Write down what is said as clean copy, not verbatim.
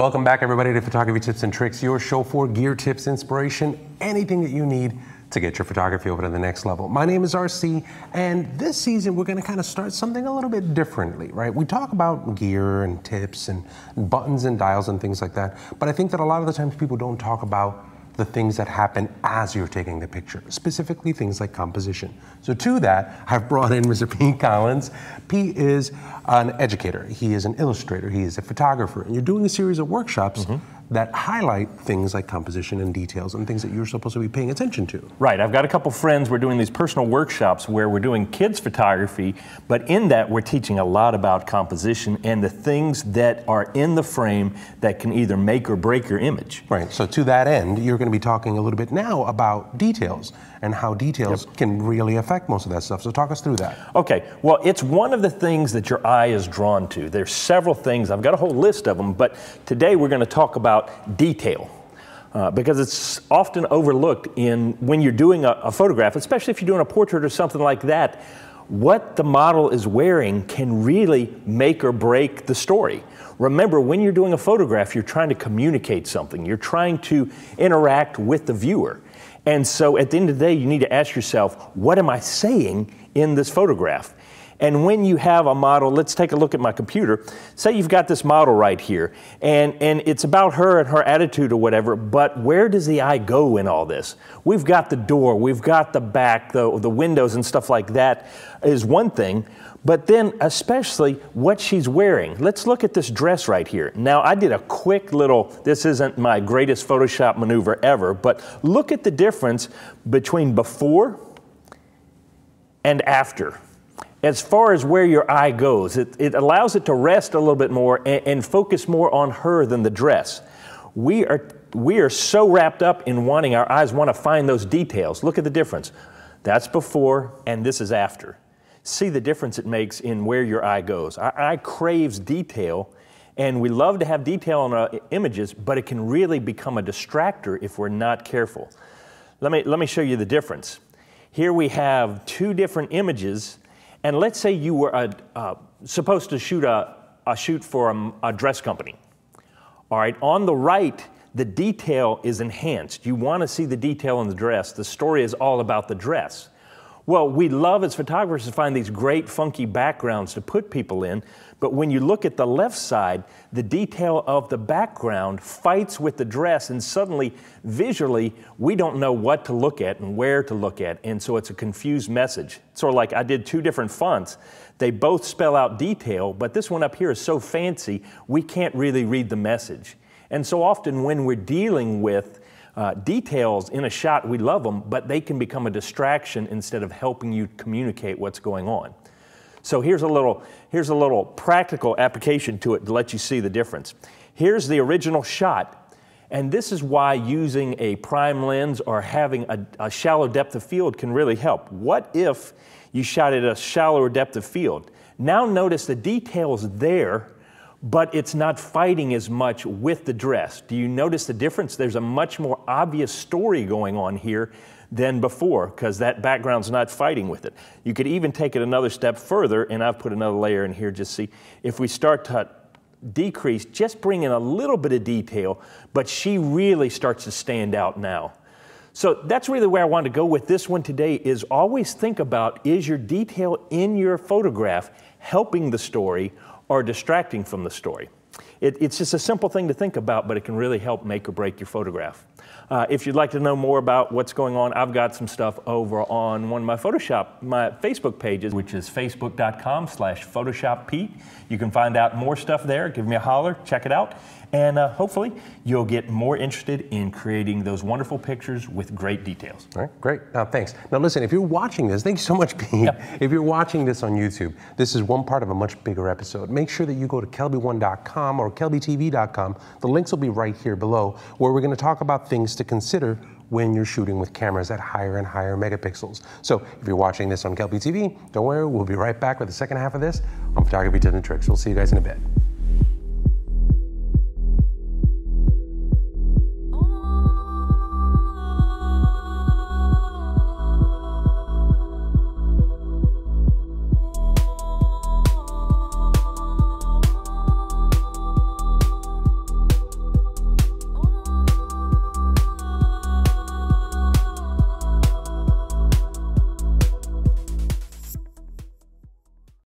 Welcome back, everybody, to Photography Tips and Tricks, your show for gear tips, inspiration, anything that you need to get your photography over to the next level. My name is RC, and this season we're going to kind of start something a little bit differently, right? We talk about gear and tips and buttons and dials and things like that, but I think that a lot of the times people don't talk about the things that happen as you're taking the picture, specifically things like composition. So to that, I've brought in Mr. Pete Collins. Pete is an educator, he is an illustrator, he is a photographer, and you're doing a series of workshops that highlight things like composition and details and things that you're supposed to be paying attention to. Right, I've got a couple friends, we're doing these personal workshops where we're doing kids photography, but in that we're teaching a lot about composition and the things that are in the frame that can either make or break your image. Right, so to that end, you're going to be talking a little bit now about details and how details can really affect most of that stuff. So talk us through that. Okay, well, it's one of the things that your eye is drawn to. There's several things, I've got a whole list of them, but today we're going to talk about detail. Because it's often overlooked when you're doing a photograph, especially if you're doing a portrait or something like that. What the model is wearing can really make or break the story. Remember, when you're doing a photograph, you're trying to communicate something. You're trying to interact with the viewer. And so at the end of the day, you need to ask yourself, what am I saying in this photograph? And when you have a model, let's take a look at my computer. Say you've got this model right here, and it's about her and her attitude or whatever, but where does the eye go in all this? We've got the door, we've got the back, the windows and stuff like that is one thing, but then especially what she's wearing. Let's look at this dress right here. Now, I did a quick little, this isn't my greatest Photoshop maneuver ever, but look at the difference between before and after. As far as where your eye goes, it allows it to rest a little bit more and focus more on her than the dress. We are so wrapped up in wanting, our eyes want to find those details. Look at the difference. That's before and this is after. See the difference it makes in where your eye goes. Our eye craves detail, and we love to have detail on our images, but it can really become a distractor if we're not careful. Let me show you the difference. Here we have two different images. And let's say you were supposed to shoot a shoot for a dress company. All right, on the right, the detail is enhanced. You want to see the detail in the dress. The story is all about the dress. Well, we love as photographers to find these great funky backgrounds to put people in, but when you look at the left side, the detail of the background fights with the dress, and suddenly, visually, we don't know what to look at and where to look at, and so it's a confused message. Sort of like I did two different fonts. They both spell out detail, but this one up here is so fancy, we can't really read the message. And so often when we're dealing with details in a shot, we love them, but they can become a distraction instead of helping you communicate what's going on. So here's a little practical application to it to let you see the difference. Here's the original shot, and this is why using a prime lens or having a shallow depth of field can really help. What if you shot at a shallower depth of field? Now notice the detail's there, but it's not fighting as much with the dress. Do you notice the difference? There's a much more obvious story going on here than before, because that background's not fighting with it. You could even take it another step further, and I've put another layer in here, just see. If we start to decrease, just bring in a little bit of detail, but she really starts to stand out now. So that's really where I want to go with this one today, is always think about, is your detail in your photograph helping the story or distracting from the story? It's just a simple thing to think about, but it can really help make or break your photograph. If you'd like to know more about what's going on, I've got some stuff over on one of my Facebook pages, which is facebook.com/PhotoshopPete. You can find out more stuff there. Give me a holler, check it out, and hopefully you'll get more interested in creating those wonderful pictures with great details. All right, great. Thanks. Now listen, if you're watching this, thank you so much, Pete. Yep. If you're watching this on YouTube, this is one part of a much bigger episode. Make sure that you go to kelby1.com or kelbytv.com. The links will be right here below, where we're going to talk about things to consider when you're shooting with cameras at higher and higher megapixels. So if you're watching this on Kelby TV, don't worry, we'll be right back with the second half of this on Photography Tips and Tricks. We'll see you guys in a bit.